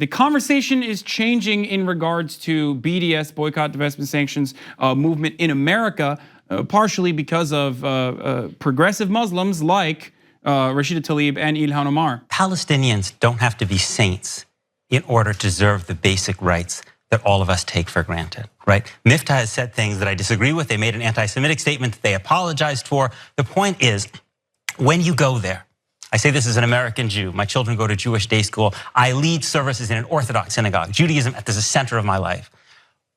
the conversation is changing in regards to BDS, boycott, divestment, sanctions movement in America, partially because of progressive Muslims like Rashida Tlaib and Ilhan Omar. Palestinians don't have to be saints in order to deserve the basic rights that all of us take for granted, right? Miftah has said things that I disagree with. They made an anti-Semitic statement that they apologized for. The point is, when you go there, I say this as an American Jew. My children go to Jewish day school. I lead services in an Orthodox synagogue. Judaism is the center of my life.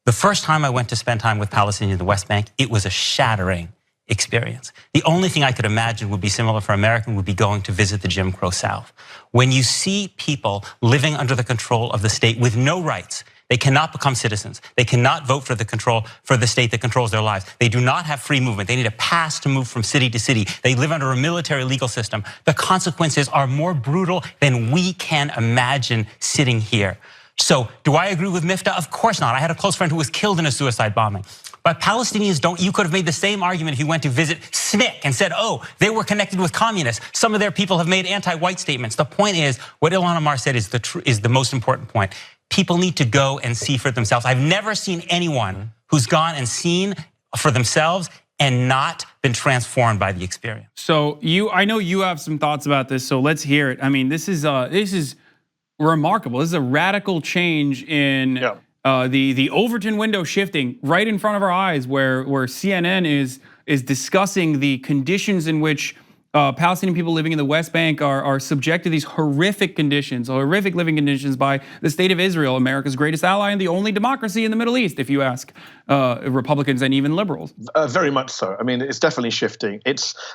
The first time I went to spend time with Palestinians in the West Bank, it was a shattering experience. The only thing I could imagine would be similar for American would be going to visit the Jim Crow South. When you see people living under the control of the state with no rights, they cannot become citizens. They cannot vote for the state that controls their lives. They do not have free movement. They need a pass to move from city to city. They live under a military legal system. The consequences are more brutal than we can imagine sitting here. So do I agree with Miftah? Of course not. I had a close friend who was killed in a suicide bombing. But Palestinians don't. You could have made the same argument if you went to visit SNCC and said, oh, they were connected with communists. Some of their people have made anti-white statements. The point is, what Ilhan Omar said is the most important point. People need to go and see for themselves. I've never seen anyone who's gone and seen for themselves and not been transformed by the experience. So I know you have some thoughts about this, so let's hear it. I mean, this is remarkable. This is a radical change in the Overton window shifting right in front of our eyes, where CNN is discussing the conditions in which Palestinian people living in the West Bank are subject to these horrific conditions, horrific living conditions by the state of Israel, America's greatest ally and the only democracy in the Middle East, if you ask Republicans and even liberals. Very much so. I mean, it's definitely shifting.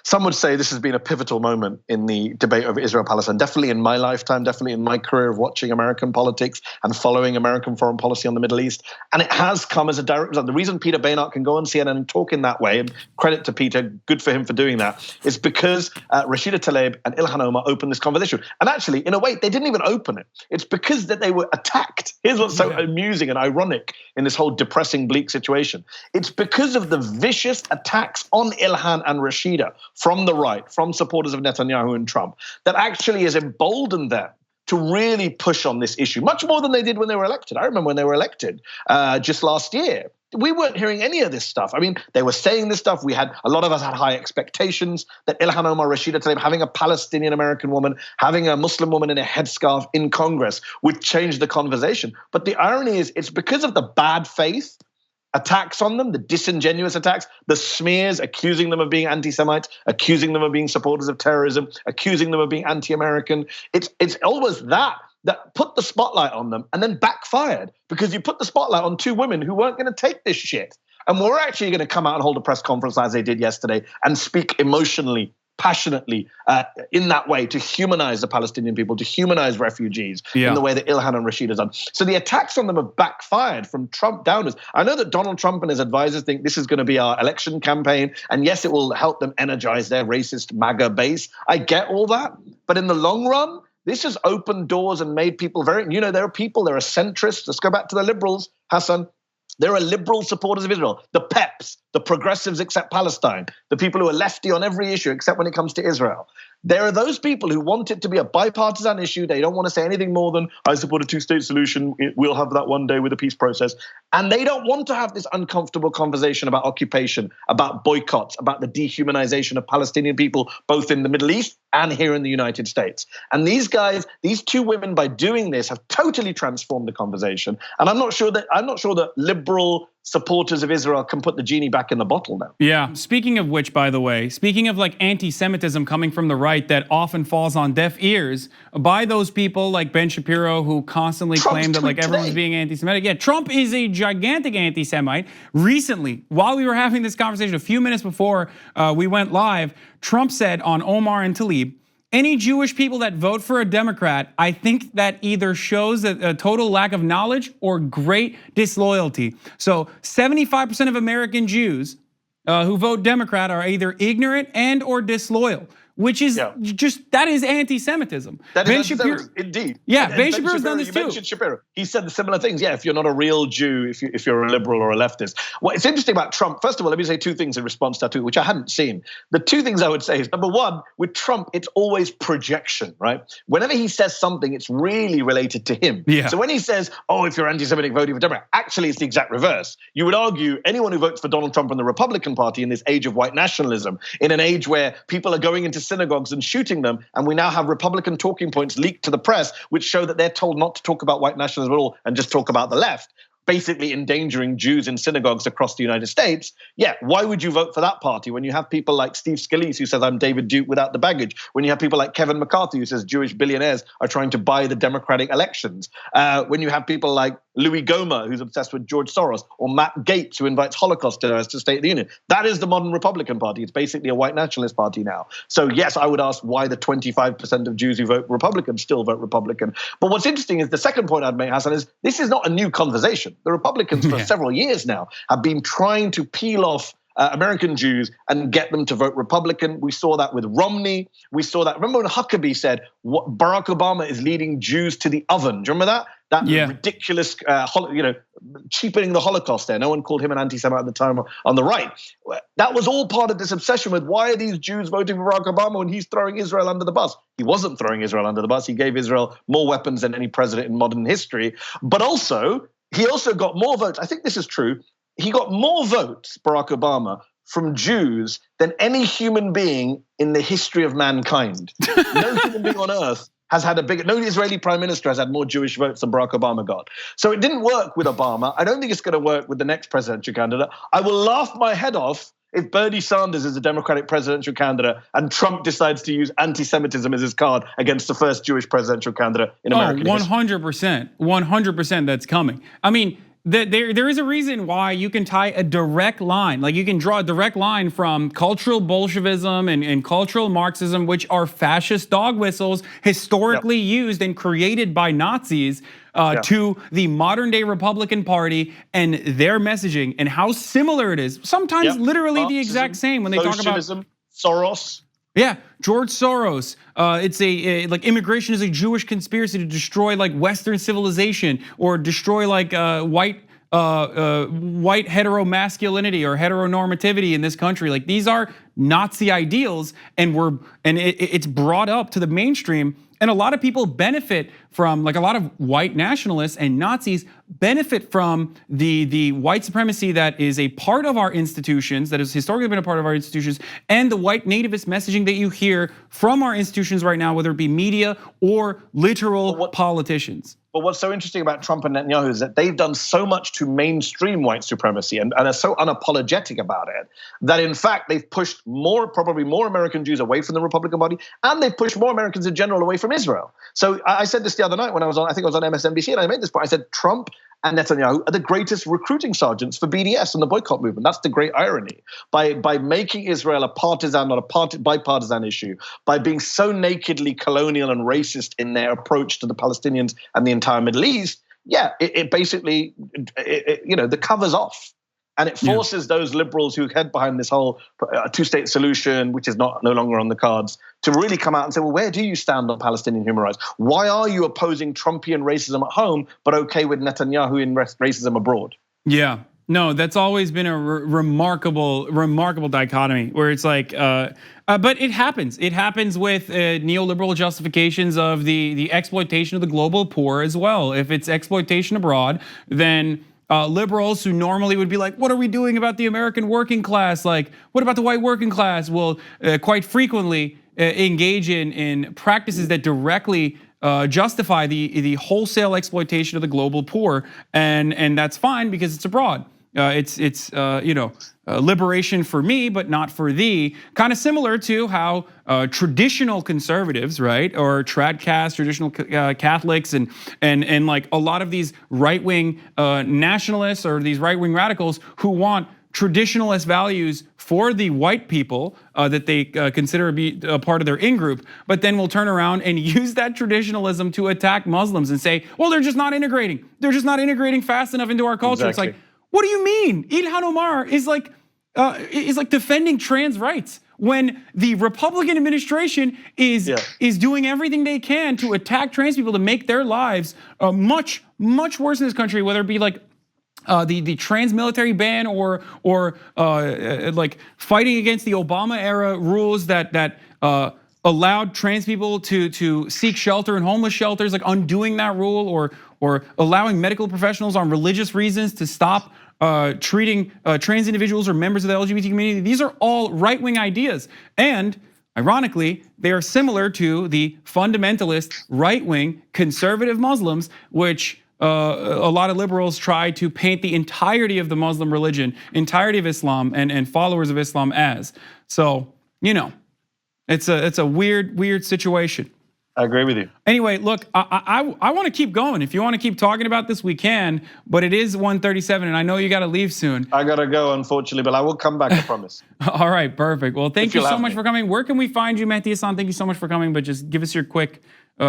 Some would say this has been a pivotal moment in the debate over Israel-Palestine, definitely in my lifetime, definitely in my career of watching American politics and following American foreign policy on the Middle East. And it has come as a direct result. The reason Peter Boehner can go on CNN and talk in that way, and credit to Peter, good for him for doing that, is because Rashida Tlaib and Ilhan Omar opened this conversation. And actually, in a way, they didn't even open it. It's because that they were attacked. Here's what's so amusing and ironic in this whole depressing, bleak situation. It's because of the vicious attacks on Ilhan and Rashida from the right, from supporters of Netanyahu and Trump, that actually has emboldened them to really push on this issue, much more than they did when they were elected. I remember when they were elected just last year. We weren't hearing any of this stuff. I mean, they were saying this stuff. A lot of us had high expectations that Ilhan Omar, Rashida Tlaib, having a Palestinian American woman, having a Muslim woman in a headscarf in Congress would change the conversation. But the irony is, it's because of the bad faith attacks on them, the disingenuous attacks, the smears, accusing them of being anti-Semites, accusing them of being supporters of terrorism, accusing them of being anti-American. It's always that put the spotlight on them and then backfired, because you put the spotlight on two women who weren't going to take this shit. And we're actually going to come out and hold a press conference as they did yesterday and speak emotionally, passionately in that way to humanize the Palestinian people, to humanize refugees in the way that Ilhan and Rashid has done. So the attacks on them have backfired from Trump downwards. I know that Donald Trump and his advisors think this is going to be our election campaign, and yes, it will help them energize their racist MAGA base. I get all that, but in the long run, this has opened doors and made people there are centrists. Let's go back to the liberals, Hasan. There are liberal supporters of Israel, the PEPs, the progressives except Palestine, the people who are lefty on every issue except when it comes to Israel. There are those people who want it to be a bipartisan issue. They don't want to say anything more than, I support a two-state solution. We'll have that one day with a peace process. And they don't want to have this uncomfortable conversation about occupation, about boycotts, about the dehumanization of Palestinian people, both in the Middle East and here in the United States. And these guys, these two women, by doing this, have totally transformed the conversation. And I'm not sure that liberal supporters of Israel can put the genie back in the bottle now. Yeah, speaking of which, by the way, speaking of like anti-Semitism coming from the right that often falls on deaf ears by those people like Ben Shapiro, who constantly claim that like everyone's being anti-Semitic. Yeah, Trump is a gigantic anti-Semite. Recently, while we were having this conversation, a few minutes before we went live, Trump said on Omar and Tlaib, any Jewish people that vote for a Democrat, I think that either shows a total lack of knowledge or great disloyalty. So 75% of American Jews who vote Democrat are either ignorant and or disloyal, which is that is anti-Semitism. That is anti-Semitism, indeed. Yeah, Ben Shapiro's done this too. You mentioned Shapiro. He said the similar things. Yeah, if you're not a real Jew, if you're a liberal or a leftist. Well, it's interesting about Trump. First of all, let me say two things in response to that, which I hadn't seen. The two things I would say is, number one, with Trump, it's always projection, right? Whenever he says something, it's really related to him. Yeah. So when he says, oh, if you're anti-Semitic, voting for Democrat, actually it's the exact reverse. You would argue anyone who votes for Donald Trump and the Republican Party in this age of white nationalism, in an age where people are going into synagogues and shooting them, and we now have Republican talking points leaked to the press, which show that they're told not to talk about white nationalism at all and just talk about the left, basically endangering Jews in synagogues across the United States. Yeah, why would you vote for that party when you have people like Steve Scalise who says I'm David Duke without the baggage? When you have people like Kevin McCarthy who says Jewish billionaires are trying to buy the Democratic elections? When you have people like Louis Gohmert who's obsessed with George Soros, or Matt Gaetz who invites Holocaust terrorists to State of the Union. That is the modern Republican Party. It's basically a white nationalist party now. So yes, I would ask why the 25% of Jews who vote Republican still vote Republican. But what's interesting is the second point I'd make, Hasan, is this is not a new conversation. The Republicans for several years now have been trying to peel off American Jews and get them to vote Republican. We saw that with Romney. We saw that. Remember when Huckabee said Barack Obama is leading Jews to the oven? Do you remember that? That ridiculous, cheapening the Holocaust there. No one called him an anti-Semite at the time on the right. That was all part of this obsession with why are these Jews voting for Barack Obama when he's throwing Israel under the bus? He wasn't throwing Israel under the bus. He gave Israel more weapons than any president in modern history. But also, he also got more votes. I think this is true. He got more votes, Barack Obama, from Jews than any human being in the history of mankind. No human being on earth has had no Israeli prime minister has had more Jewish votes than Barack Obama got. So it didn't work with Obama. I don't think it's going to work with the next presidential candidate. I will laugh my head off if Bernie Sanders is a Democratic presidential candidate and Trump decides to use anti-Semitism as his card against the first Jewish presidential candidate in American history. 100% that's coming. I mean, there is a reason why you can tie a direct line, like you can draw a direct line from cultural Bolshevism and cultural Marxism, which are fascist dog whistles historically used and created by Nazis, to the modern day Republican Party and their messaging and how similar it is. Sometimes literally the exact same when they talk about Soros. Yeah, George Soros. It's like immigration is a Jewish conspiracy to destroy like Western civilization or destroy like white heteromasculinity or heteronormativity in this country. Like these are Nazi ideals, and it's brought up to the mainstream. And a lot of people benefit from, like a lot of white nationalists and Nazis benefit from the white supremacy that is a part of our institutions, that has historically been a part of our institutions, and the white nativist messaging that you hear from our institutions right now, whether it be media or literal politicians. But what's so interesting about Trump and Netanyahu is that they've done so much to mainstream white supremacy and are so unapologetic about it that in fact they've pushed probably more American Jews away from the Republican Party, and they've pushed more Americans in general away from Israel. So I said this the other night when I think I was on MSNBC, and I made this point. I said Trump and Netanyahu are the greatest recruiting sergeants for BDS and the boycott movement. That's the great irony. By making Israel a partisan, not a bipartisan issue, by being so nakedly colonial and racist in their approach to the Palestinians and the entire Middle East, it basically, the cover's off. And it forces those liberals who head behind this whole two-state solution, which is no longer on the cards, to really come out and say, well, where do you stand on Palestinian human rights? Why are you opposing Trumpian racism at home, but okay with Netanyahu in racism abroad? Yeah, no, that's always been a remarkable dichotomy where it's like, but it happens. It happens with neoliberal justifications of the exploitation of the global poor as well. If it's exploitation abroad, then liberals who normally would be like, what are we doing about the American working class? Like, what about the white working class? Will quite frequently engage in practices that directly justify the wholesale exploitation of the global poor, and that's fine because it's abroad. It's liberation for me, but not for thee. Kind of similar to how traditional conservatives, right, or tradcast, traditional Catholics, and like a lot of these right-wing nationalists or these right-wing radicals who want traditionalist values for the white people that they consider to be a part of their in-group, but then will turn around and use that traditionalism to attack Muslims and say, well, they're just not integrating. They're just not integrating fast enough into our culture. Exactly. It's like, what do you mean? Ilhan Omar is like defending trans rights. when the Republican administration is doing everything they can to attack trans people to make their lives much worse in this country, whether it be like the trans military ban or like fighting against the Obama era rules that allowed trans people to seek shelter in homeless shelters, like undoing that rule, or allowing medical professionals on religious reasons to stop treating trans individuals or members of the LGBT community. These are all right-wing ideas, and ironically, they are similar to the fundamentalist right-wing conservative Muslims, which a lot of liberals try to paint the entirety of the Muslim religion, entirety of Islam, and followers of Islam as. So, you know, it's a weird situation. I agree with you. Anyway, look, I want to keep going. If you want to keep talking about this, we can. But it is 1:37, and I know you got to leave soon. I got to go, unfortunately, but I will come back, I promise. All right, perfect. Well, thank you so much for coming. Where can we find you, Mehdi Hasan? Thank you so much for coming, but just give us your quick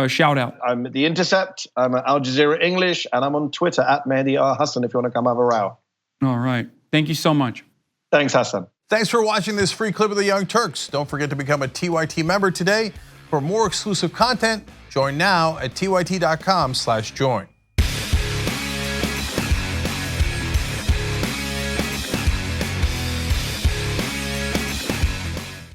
shout out. I'm at The Intercept, I'm at Al Jazeera English, and I'm on Twitter at Mehdi Hasan if you want to come have a row. All right. Thank you so much. Thanks, Hasan. Thanks for watching this free clip of the Young Turks. Don't forget to become a TYT member today. For more exclusive content, join now at tyt.com/join.